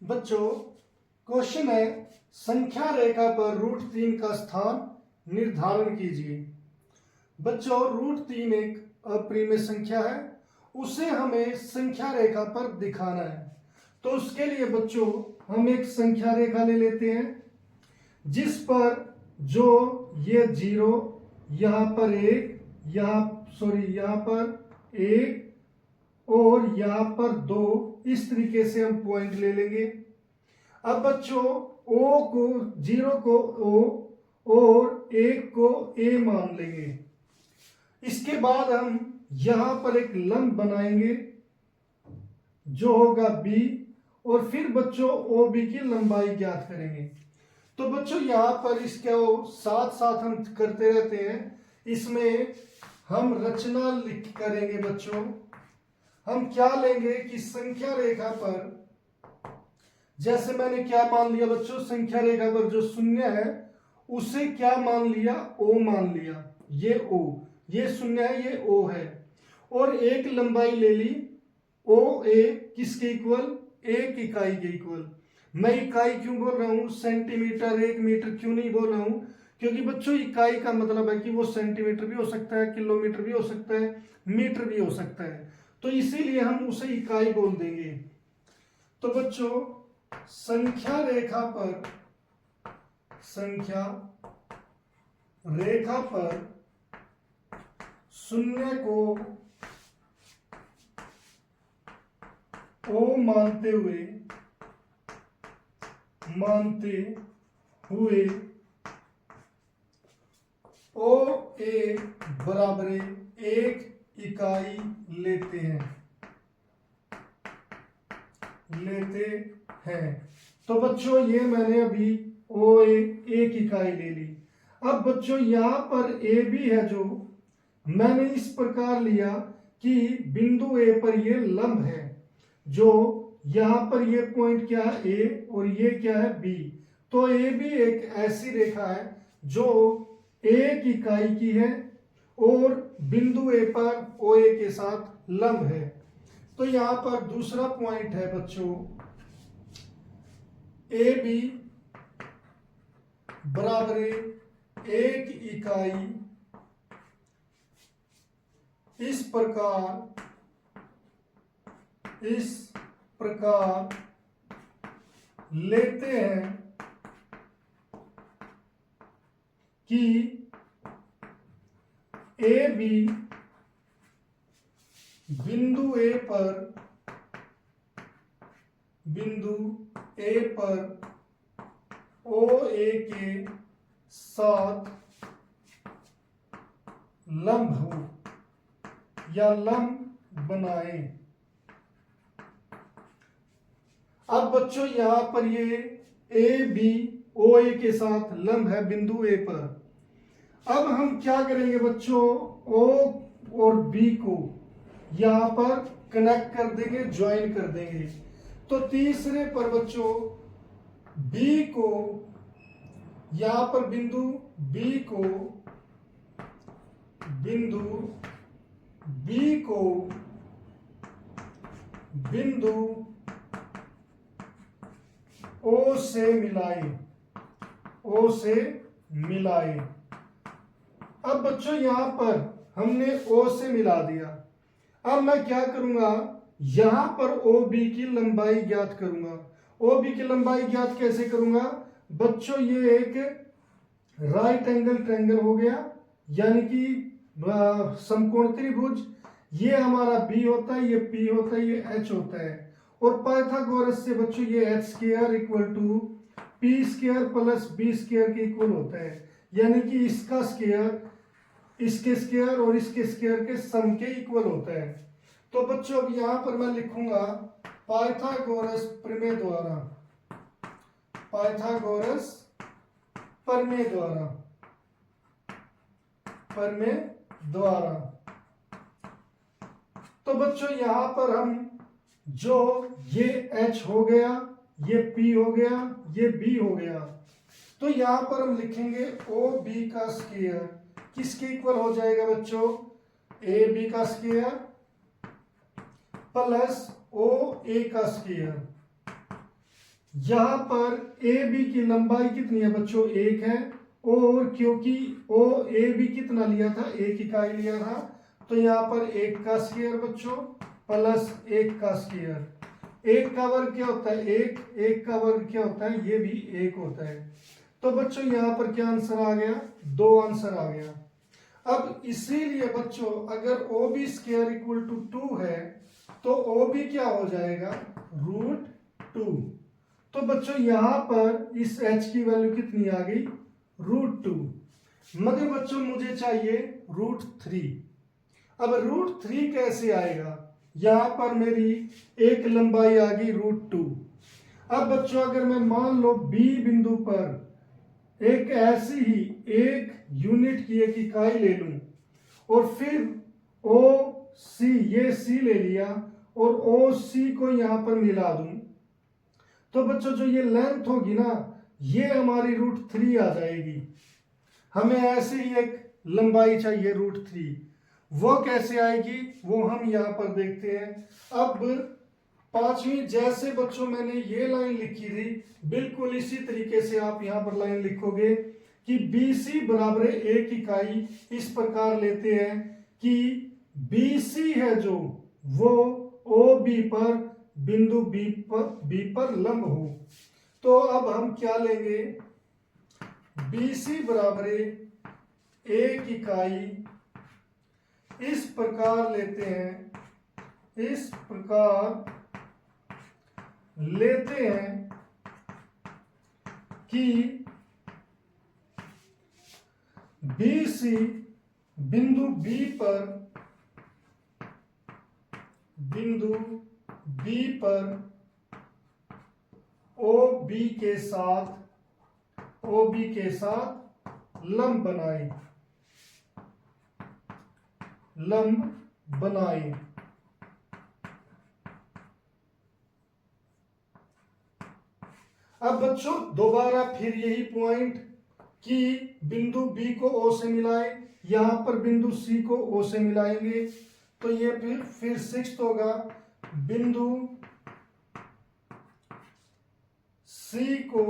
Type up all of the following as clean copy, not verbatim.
बच्चों, क्वेश्चन है संख्या रेखा पर √3 का स्थान निर्धारण कीजिए। बच्चों, √3 एक अपरिमेय संख्या है, उसे हमें संख्या रेखा पर दिखाना है। तो उसके लिए बच्चों हम एक संख्या रेखा ले लेते हैं जिस पर जो ये 0, यहां पर 1, यहां पर 1 और यहां पर 2, इस तरीके से हम पॉइंट ले लेंगे। अब बच्चों O को 0 को O और 1 को A मान लेंगे। इसके बाद हम यहां पर एक लंब बनाएंगे जो होगा B, और फिर बच्चों OB की लंबाई ज्ञात करेंगे। तो बच्चों यहां पर इसके साथ साथ हम करते रहते हैं, इसमें हम रचना लिख करेंगे। बच्चों हम क्या लेंगे कि संख्या रेखा पर, जैसे मैंने क्या मान लिया बच्चों, संख्या रेखा पर जो शून्य है उसे क्या मान लिया, O मान लिया। ये O, ये शून्य है, ये O है, और एक लंबाई ले ली OA, किसके इक्वल, 1 इकाई के इक्वल। मैं इकाई क्यों बोल रहा हूं, सेंटीमीटर 1 मीटर क्यों नहीं बोल रहा हूं, क्योंकि बच्चों इकाई का मतलब है कि वो सेंटीमीटर भी हो सकता है, किलोमीटर भी हो सकता है, मीटर भी हो सकता है, तो इसीलिए हम उसे इकाई बोल देंगे। तो बच्चों संख्या रेखा पर शून्य को O मानते हुए OA बराबर 1 इकाई लेते हैं। तो बच्चों ये मैंने अभी OA 1 इकाई ले ली। अब बच्चों यहां पर AB है, जो मैंने इस प्रकार लिया कि बिंदु A पर ये लंब है, जो यहां पर ये पॉइंट क्या है A और ये क्या है B। तो A भी एक ऐसी रेखा है जो 1 इकाई की है और बिंदु A पर OA के साथ लंब है। तो यहां पर दूसरा पॉइंट है बच्चों, AB बराबर 1 इकाई। इस प्रकार लेते हैं कि AB बिंदु A पर OA के साथ लंब हो या लंब बनाए। अब बच्चों यहां पर ये AB OA के साथ लंब है बिंदु A पर। अब हम क्या करेंगे बच्चों, O और B को यहां पर कनेक्ट कर देंगे, ज्वाइन कर देंगे। तो तीसरे पर बच्चों B को, यहां पर बिंदु B को बिंदु O से मिलाए। अब बच्चों यहां पर हमने O से मिला दिया। अब मैं क्या करूंगा, यहां पर OB की लंबाई ज्ञात करूंगा। OB की लंबाई ज्ञात कैसे करूंगा बच्चों, ये एक राइट एंगल ट्रायंगल हो गया, यानी कि समकोण त्रिभुज। ये हमारा B होता है, ये P होता है, ये H होता है, और पाइथागोरस से बच्चों ये h² equal to P² plus B² के इक्वल होता है, यानी कि इसका स्क्वायर इसके स्क्वायर और इसके स्क्वायर के सम के इक्वल होता है। तो बच्चों अब यहां पर मैं लिखूंगा पाइथागोरस प्रमेय द्वारा। तो बच्चों यहां पर हम जो ये H हो गया, ये P हो गया, ये B हो गया, तो यहां पर हम लिखेंगे OB का स्क्वायर किसके इक्वल हो जाएगा बच्चों, AB का स्क्वायर प्लस OA का स्क्वायर। यहां पर ए बी की लंबाई कितनी है बच्चों, 1 है, और क्योंकि ओ ए बी कितना लिया था, 1 इकाई लिया था, तो यहां पर 1 का स्क्वायर बच्चों प्लस 1 का स्क्वायर। 1 का वर्ग क्या होता है, 1, 1 का वर्ग क्या होता है, ये भी 1 होता है। तो बच्चों यहां पर क्या आंसर आ गया, 2 आंसर आ गया। अब इसीलिए बच्चों अगर O B square equal to 2 है तो ओ बी क्या हो जाएगा, √2। तो बच्चों यहां पर इस h की वैल्यू कितनी आ गई, √2। मगर बच्चों मुझे चाहिए √3। अब √3 कैसे आएगा, यहां पर मेरी एक लंबाई आ गई √2। अब बच्चों अगर मैं मान लो बी बिंदु पर एक ऐसी ही एक यूनिट की एक इकाई ले लूं और फिर ओ सी, ये सी ले लिया और ओ सी को यहां पर मिला दूं, तो बच्चों जो ये लेंथ होगी ना, ये हमारी √3 आ जाएगी। हमें ऐसे ही एक लंबाई चाहिए √3, वो कैसे आएगी वो हम यहां पर देखते हैं। अब पांचवी, जैसे बच्चों मैंने ये लाइन लिखी थी बिल्कुल इसी तरीके से आप यहां पर लाइन लिखोगे कि BC बराबर एक इकाई इस प्रकार लेते हैं कि BC है जो वो OB पर बिंदु B पर लंब हो। तो अब हम क्या लेंगे, BC बराबर एक इकाई इस प्रकार लेते हैं, इस प्रकार लेते हैं कि BC बिंदु B पर OB के साथ लंब बनाए। अब बच्चों दोबारा फिर यही पॉइंट कि बिंदु B को O से मिलाए, यहां पर बिंदु C को O से मिलाएंगे, तो ये फिर 6 होगा, बिंदु C को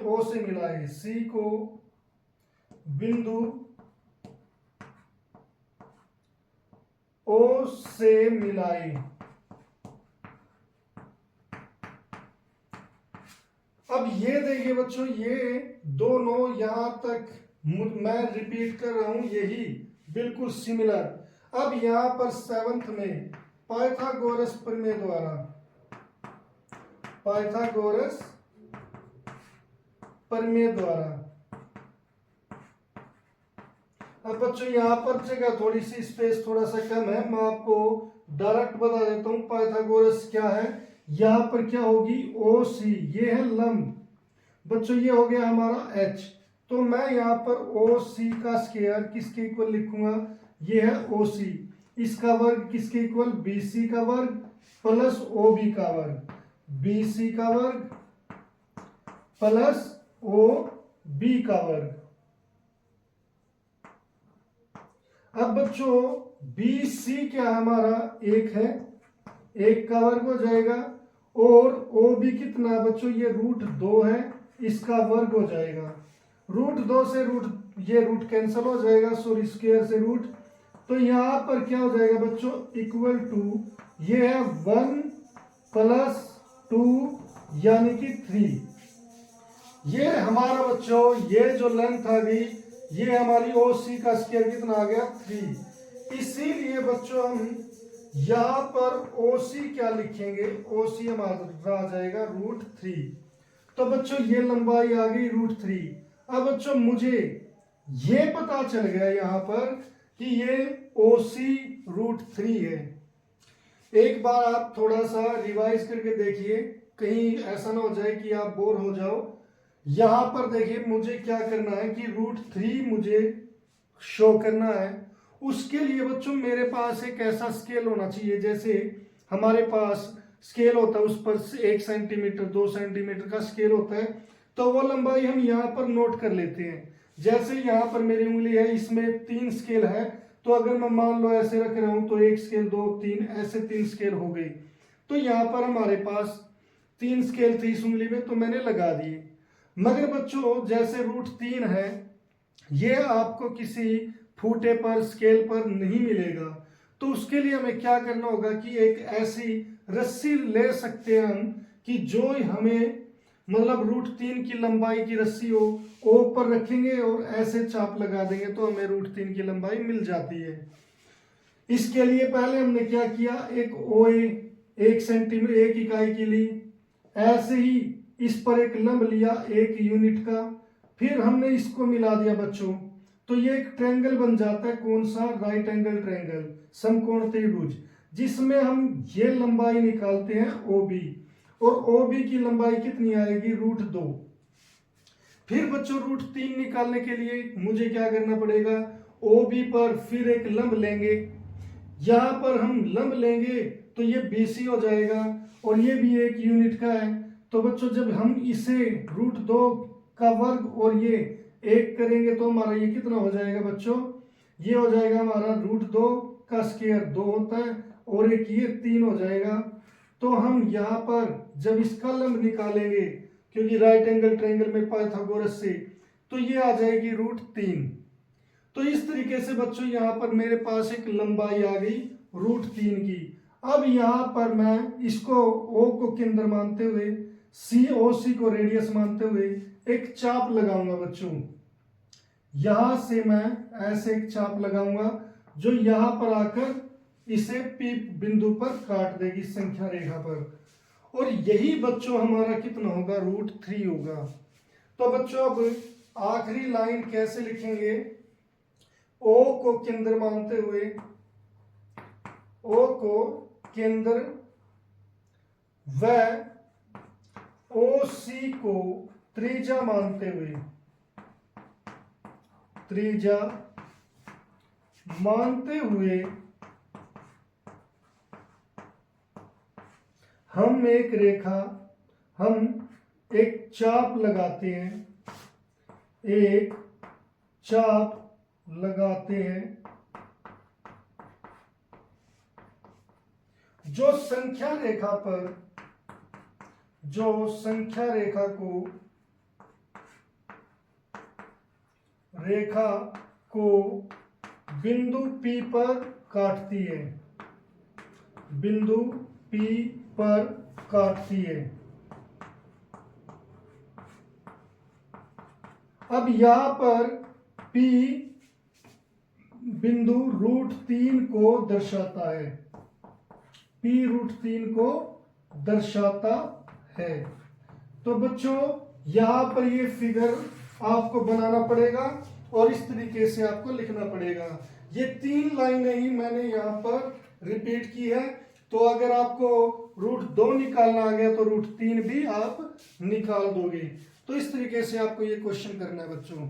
O से मिलाए, C को बिंदु O से मिलाए। अब ये देखिए बच्चों, ये दोनों यहां तक मैं रिपीट कर रहा हूं, यही बिल्कुल सिमिलर। अब यहां पर 7th में पाइथागोरस प्रमेय द्वारा अब बच्चों यहां पर जगह थोड़ी सी स्पेस थोड़ा सा कम है, मैं आपको डायरेक्ट बता देता हूं पाइथागोरस क्या है। यहां पर क्या होगी, OC, ये है लंब बच्चों, ये हो गया हमारा H, तो मैं यहां पर OC का स्क्वायर किसके इक्वल लिखूंगा, ये है OC, इसका वर्ग किसके इक्वल, BC का वर्ग प्लस OB का वर्ग, BC का वर्ग प्लस OB का वर्ग। अब बच्चों BC क्या हमारा 1 है, 1 का वर्ग हो जाएगा, और OB कितना बच्चों, ये √2 है, इसका वर्ग हो जाएगा। √2 से ये रूट कैंसिल हो जाएगा, सॉरी स्क्वायर से रूट, तो यहां पर क्या हो जाएगा बच्चों, इक्वल टू ये है 1 + 2 यानी कि 3। ये हमारा बच्चों ये जो लेंथ आ गई, ये हमारी OC का स्क्वायर कितना आ गया, 3। इसीलिए बच्चों हम यहां पर OC क्या लिखेंगे, OC हमारा आ जाएगा √3। तो बच्चों ये लंबाई आ गई √3। अब बच्चों मुझे ये पता चल गया यहां पर कि ये OC √3 है। एक बार आप थोड़ा सा रिवाइज करके देखिए, कहीं ऐसा ना हो जाए कि आप बोर हो जाओ। यहां पर देखिए मुझे क्या करना है कि √3 मुझे शो करना है। उसके लिए बच्चों मेरे पास एक ऐसा स्केल होना चाहिए, जैसे हमारे पास स्केल होता है उस पर 1 सेंटीमीटर 2 सेंटीमीटर का स्केल होता है, तो वो लंबाई हम यहाँ पर नोट कर लेते हैं। जैसे यहाँ पर मेरी उंगली है, इसमें 3 स्केल है, तो अगर मैं मान लो ऐसे रख रहा हूं तो 1 स्केल 2 3 ऐसे 3 स्केल हो गई। तो यहाँ पर हमारे पास 3 स्केल थी इस उंगली में तो मैंने लगा दिए। मगर बच्चों जैसे √3 है ये आपको किसी फूटे पर स्केल पर नहीं मिलेगा, तो उसके लिए हमें क्या करना होगा कि एक ऐसी रस्सी ले सकते हैं हम कि जो हमें मतलब √3 की लंबाई की रस्सी हो, ओ पर रखेंगे और ऐसे चाप लगा देंगे तो हमें √3 की लंबाई मिल जाती है। इसके लिए पहले हमने क्या किया, एक ओए 1 सेंटीमीटर 1 इकाई की ली, ऐसे ही इस पर एक लंब लिया 1 यूनिट का, फिर हमने इसको मिला दिया बच्चों, तो ये एक ट्रायंगल बन जाता है। कौन सा? राइट एंगल ट्रायंगल, समकोण त्रिभुज, जिसमें हम ये लंबाई निकालते हैं OB, और OB की लंबाई कितनी आएगी? √2। फिर बच्चों √3 निकालने के लिए मुझे क्या करना पड़ेगा? OB पर फिर एक लंब लेंगे, यहां पर हम लंब लेंगे तो ये BC हो जाएगा और ये भी 1 यूनिट का है। तो बच्चों जब हम इसे √2 का वर्ग और ये 1 करेंगे तो हमारा ये कितना हो जाएगा बच्चों? ये हो जाएगा हमारा √2 का स्क्वायर 2 होता है और एक ये 3 हो जाएगा। तो हम यहाँ पर जब इसका लंब निकालेंगे, क्योंकि राइट एंगल ट्रायंगल में पाइथागोरस से, तो ये आ जाएगी √3। तो इस तरीके से बच्चों यहाँ पर मेरे पास एक लंबाई आ गई √3 की। अब यहाँ पर मैं इसको O को केंद्र मानते हुए, COC को रेडियस मानते हुए एक चाप लगाऊंगा बच्चों। यहां से मैं ऐसे एक चाप लगाऊंगा जो यहां पर आकर इसे P बिंदु पर काट देगी संख्या रेखा पर, और यही बच्चों हमारा कितना होगा? √3 होगा। तो बच्चों अब आखिरी लाइन कैसे लिखेंगे? O को केंद्र मानते हुए, O को केंद्र व OC को त्रिज्या मानते हुए, त्रिज्या मानते हुए हम एक रेखा, हम एक चाप लगाते हैं, एक चाप लगाते हैं जो संख्या रेखा पर, जो संख्या रेखा को, रेखा को बिंदु P पर काटती है, बिंदु P पर काटती है। अब यहां पर P बिंदु √3 को दर्शाता है, P √3 को दर्शाता है। तो बच्चों यहां पर ये फिगर आपको बनाना पड़ेगा और इस तरीके से आपको लिखना पड़ेगा। ये 3 लाइनें ही मैंने यहां पर रिपीट की है। तो अगर आपको √2 निकालना आ गया तो √3 भी आप निकाल दोगे। तो इस तरीके से आपको ये क्वेश्चन करना है बच्चों।